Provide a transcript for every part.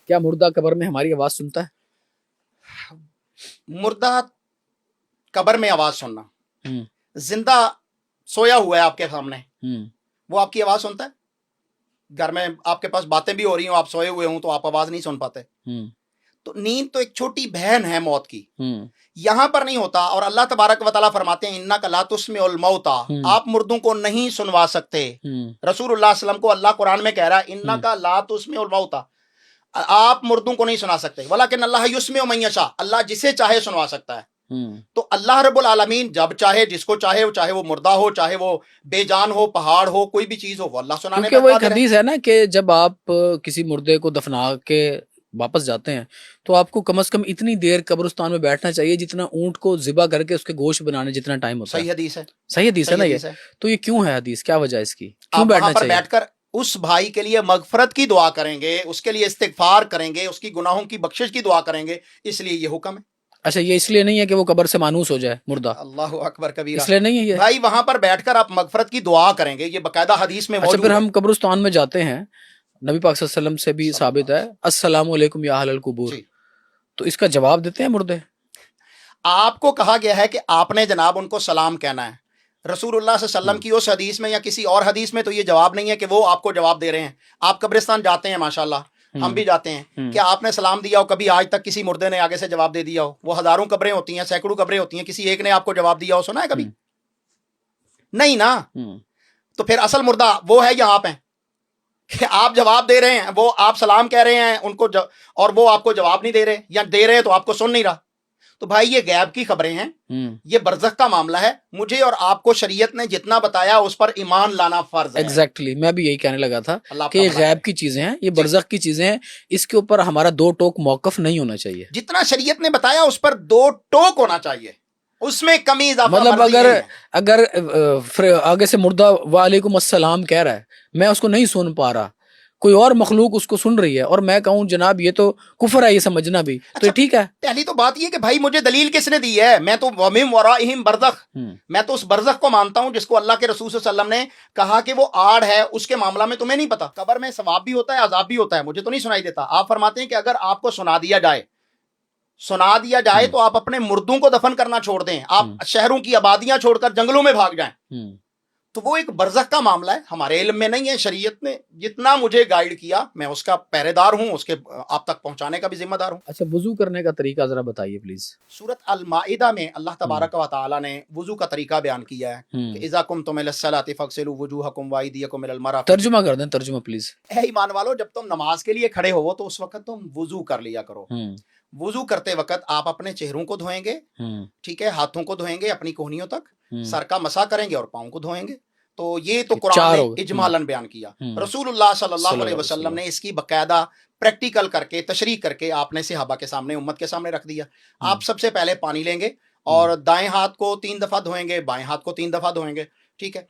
کیا مردہ قبر میں ہماری آواز سنتا ہے؟ مردہ قبر میں آواز سننا، ہوں زندہ سویا ہوا ہے آپ کے سامنے، ہوں وہ آپ کی آواز سنتا ہے؟ گھر میں آپ کے پاس باتیں بھی ہو رہی ہوں، آپ سوئے ہوئے ہوں تو آپ آواز نہیں سن پاتے. ہوں تو نیند تو ایک چھوٹی بہن ہے موت کی، ہوں یہاں پر نہیں ہوتا. اور اللہ تبارک و تعالیٰ فرماتے ہیں انک لا تسمع الموتى، آپ مردوں کو نہیں سنوا سکتے. رسول اللہ صلی اللہ علیہ وسلم کو اللہ قرآن میں کہہ رہا ہے انک لا تسمع الموتى، آپ مردوں کو نہیں سنا سکتے. ولکن اللہ یسمع من یشاء، اللہ جسے چاہے سنوا سکتا ہے. تو اللہ رب العالمین جب چاہے جس کو چاہے وہ مردہ ہو، چاہے وہ بے جان ہو، پہاڑ ہو، کوئی بھی چیز ہو، وہ اللہ سنانے کیونکہ پہ وہ ایک قادر ہے. حدیث ہے نا کہ جب آپ کسی مردے کو دفنا کے واپس جاتے ہیں تو آپ کو کم از کم اتنی دیر قبرستان میں بیٹھنا چاہیے جتنا اونٹ کو ذبح کر کے اس کے گوشت بنانے جتنا ٹائم ہوتا ہے. صحیح حدیث ہے، صحیح حدیث ہے نا یہ؟ ہے. تو یہ کیوں ہے حدیث؟ کیا وجہ ہے اس کی؟ کیوں آپ وہاں بیٹھنا پر چاہیے؟ بیٹھ کر اس بھائی کے لیے مغفرت کی دعا کریں گے، اس کے لیے استغفار کریں گے، اس کی گناہوں کی بخشش کی دعا کریں گے، اس لیے یہ حکم ہے. اچھا، یہ اس لیے نہیں ہے کہ وہ قبر سے مانوس ہو جائے مردہ؟ اللہ اکبر کبیرہ. اس لیے نہیں ہے یہ بھائی وہاں پر بیٹھ کر آپ مغفرت کی دعا کریں گے، یہ باقاعدہ حدیث میں اچھا، موجود پھر ہے. ہم قبرستان میں جاتے ہیں، نبی پاک صلی اللہ علیہ وسلم سے بھی ثابت ہے السلام علیکم یا اہل القبور، جی. تو اس کا جواب دیتے ہیں مردے؟ آپ کو کہا گیا ہے کہ آپ نے جناب ان کو سلام کہنا ہے. رسول اللہ صلی اللہ علیہ وسلم کی اس حدیث میں یا کسی اور حدیث میں تو یہ جواب نہیں ہے کہ وہ آپ کو جواب دے رہے ہیں. آپ قبرستان جاتے ہیں ماشاءاللہ، ہم بھی جاتے ہیں، کیا آپ نے سلام دیا ہو کبھی آج تک کسی مردے نے آگے سے جواب دے دیا ہو؟ وہ ہزاروں قبریں ہوتی ہیں، سینکڑوں قبریں ہوتی ہیں، کسی ایک نے آپ کو جواب دیا ہو سنا ہے کبھی؟ نہیں نا. تو پھر اصل مردہ وہ ہے یا آپ ہیں کہ آپ جواب دے رہے ہیں، وہ آپ سلام کہہ رہے ہیں ان کو اور وہ آپ کو جواب نہیں دے رہے، یا دے رہے ہیں تو آپ کو سن نہیں رہا. تو بھائی یہ غیب کی خبریں ہیں، یہ برزخ کا معاملہ ہے. مجھے اور آپ کو شریعت نے جتنا بتایا اس پر ایمان لانا فرض ہے. ایگزیکٹلی، میں بھی یہی کہنے لگا تھا اللہ کہ یہ غیب کی چیزیں ہیں، یہ برزخ کی چیزیں ہیں، اس کے اوپر ہمارا دو ٹوک موقف نہیں ہونا چاہیے. جتنا شریعت نے بتایا اس پر دو ٹوک ہونا چاہیے، اس میں کمی اضافہ مطلب مرضی نہیں ہے. اگر آگے سے مردہ وعلیکم السلام کہہ رہا ہے، میں اس کو نہیں سن پا رہا، کوئی اور مخلوق اس کو سن رہی ہے، اور میں کہوں جناب یہ تو کفر ہے، یہ سمجھنا بھی تو ٹھیک ہے. پہلی تو بات یہ کہ بھائی مجھے دلیل کس نے دی ہے؟ میں تو وَمِن وَرَائِهِم برزخ، میں تو اس برزخ کو مانتا ہوں جس کو اللہ کے رسول صلی اللہ علیہ وسلم نے کہا کہ وہ آڑ ہے. اس کے معاملہ میں تمہیں نہیں پتا. قبر میں ثواب بھی ہوتا ہے، عذاب بھی ہوتا ہے، مجھے تو نہیں سنائی دیتا. آپ فرماتے ہیں کہ اگر آپ کو سنا دیا جائے تو آپ اپنے مردوں کو دفن کرنا چھوڑ دیں، آپ شہروں کی آبادیاں چھوڑ کر جنگلوں میں بھاگ جائیں. تو وہ ایک برزخ کا معاملہ ہے، ہمارے علم میں نہیں ہے. شریعت نے جتنا مجھے گائیڈ کیا میں اس کا پہرے دار ہوں، اس کے آپ تک پہنچانے کا بھی ذمہ دار ہوں. اچھا، وضو کرنے کا طریقہ ذرا بتائیے پلیز. سورۃ المائدہ میں اللہ تبارک و تعالی نے وضو کا طریقہ بیان کیا ہے کہ اذا قمتم الی الصلاۃ فاغسلوا وجوہکم وایدیکم الی المرافق. ترجمہ کر دیں، ترجمہ پلیز. اے ایمان والو، جب تم نماز کے لیے کھڑے ہو تو اس وقت تم وضو کر لیا کرو. وضو کرتے وقت آپ اپنے چہروں کو دھوئیں گے، ٹھیک ہے، ہاتھوں کو دھوئیں گے اپنی کوہنیوں تک، سر کا مسح کریں گے اور پاؤں کو دھوئیں گے. تو یہ تو قرآن نے اجمالاً بیان کیا. رسول اللہ صلی اللہ علیہ وسلم نے اس کی باقاعدہ پریکٹیکل کر کے تشریح کر کے آپ نے صحابہ کے سامنے، امت کے سامنے رکھ دیا. آپ سب سے پہلے پانی لیں گے اور دائیں ہاتھ کو 3 دفعہ دھوئیں گے، بائیں ہاتھ کو 3 دفعہ دھوئیں گے، ٹھیک ہے.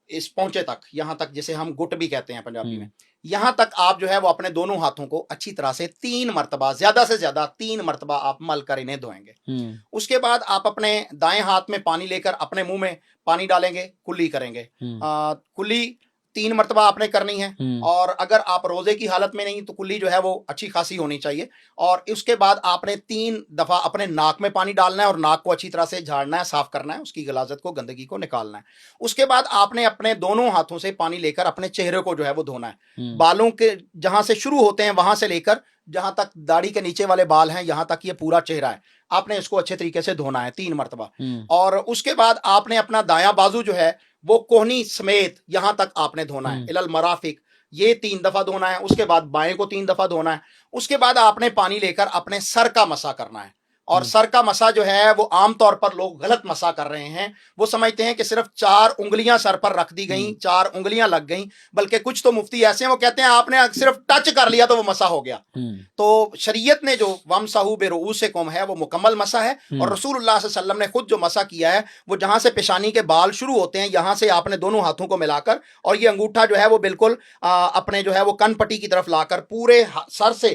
اس پہنچے تک، یہاں تک جسے ہم گٹ بھی کہتے ہیں پنجابی میں، یہاں تک آپ جو ہے وہ اپنے دونوں ہاتھوں کو اچھی طرح سے 3 مرتبہ، زیادہ سے زیادہ 3 مرتبہ آپ مل کر انہیں دھوئیں گے. اس کے بعد آپ اپنے دائیں ہاتھ میں پانی لے کر اپنے منہ میں پانی ڈالیں گے، کلی کریں گے. کلی 3 مرتبہ آپ نے کرنی ہے، اور اگر آپ روزے کی حالت میں نہیں تو کلی جو ہے وہ اچھی خاصی ہونی چاہیے. اور اس کے بعد آپ نے 3 دفعہ اپنے ناک میں پانی ڈالنا ہے اور ناک کو اچھی طرح سے جھاڑنا ہے، صاف کرنا ہے، اس کی غلاظت کو، گندگی کو نکالنا ہے. اس کے بعد آپ نے اپنے دونوں ہاتھوں سے پانی لے کر اپنے چہرے کو جو ہے وہ دھونا ہے. بالوں کے جہاں سے شروع ہوتے ہیں وہاں سے لے کر جہاں تک داڑھی کے نیچے والے بال ہیں، یہاں تک یہ پورا چہرہ ہے، آپ نے اس کو اچھے طریقے سے دھونا ہے 3 مرتبہ. اور اس کے بعد آپ نے اپنا دایاں بازو جو ہے وہ کوہنی سمیت یہاں تک آپ نے دھونا ہے، الی المرافق، یہ 3 دفعہ دھونا ہے. اس کے بعد بائیں کو 3 دفعہ دھونا ہے. اس کے بعد آپ نے پانی لے کر اپنے سر کا مسح کرنا ہے. اور سر کا مسح جو ہے وہ عام طور پر لوگ غلط مسح کر رہے ہیں، وہ سمجھتے ہیں کہ صرف 4 انگلیاں سر پر رکھ دی گئیں، 4 انگلیاں لگ گئیں، بلکہ کچھ تو مفتی ایسے ہیں وہ کہتے ہیں آپ نے صرف ٹچ کر لیا تو وہ مسح ہو گیا. تو شریعت نے جو وَامْسَحُوا بِرُؤُوسِکُم ہے وہ مکمل مسح ہے. اور رسول اللہ صلی اللہ علیہ وسلم نے خود جو مسح کیا ہے وہ جہاں سے پیشانی کے بال شروع ہوتے ہیں یہاں سے آپ نے دونوں ہاتھوں کو ملا کر، اور یہ انگوٹھا جو ہے وہ بالکل اپنے جو ہے وہ کن پٹی کی طرف لا کر پورے سر سے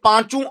5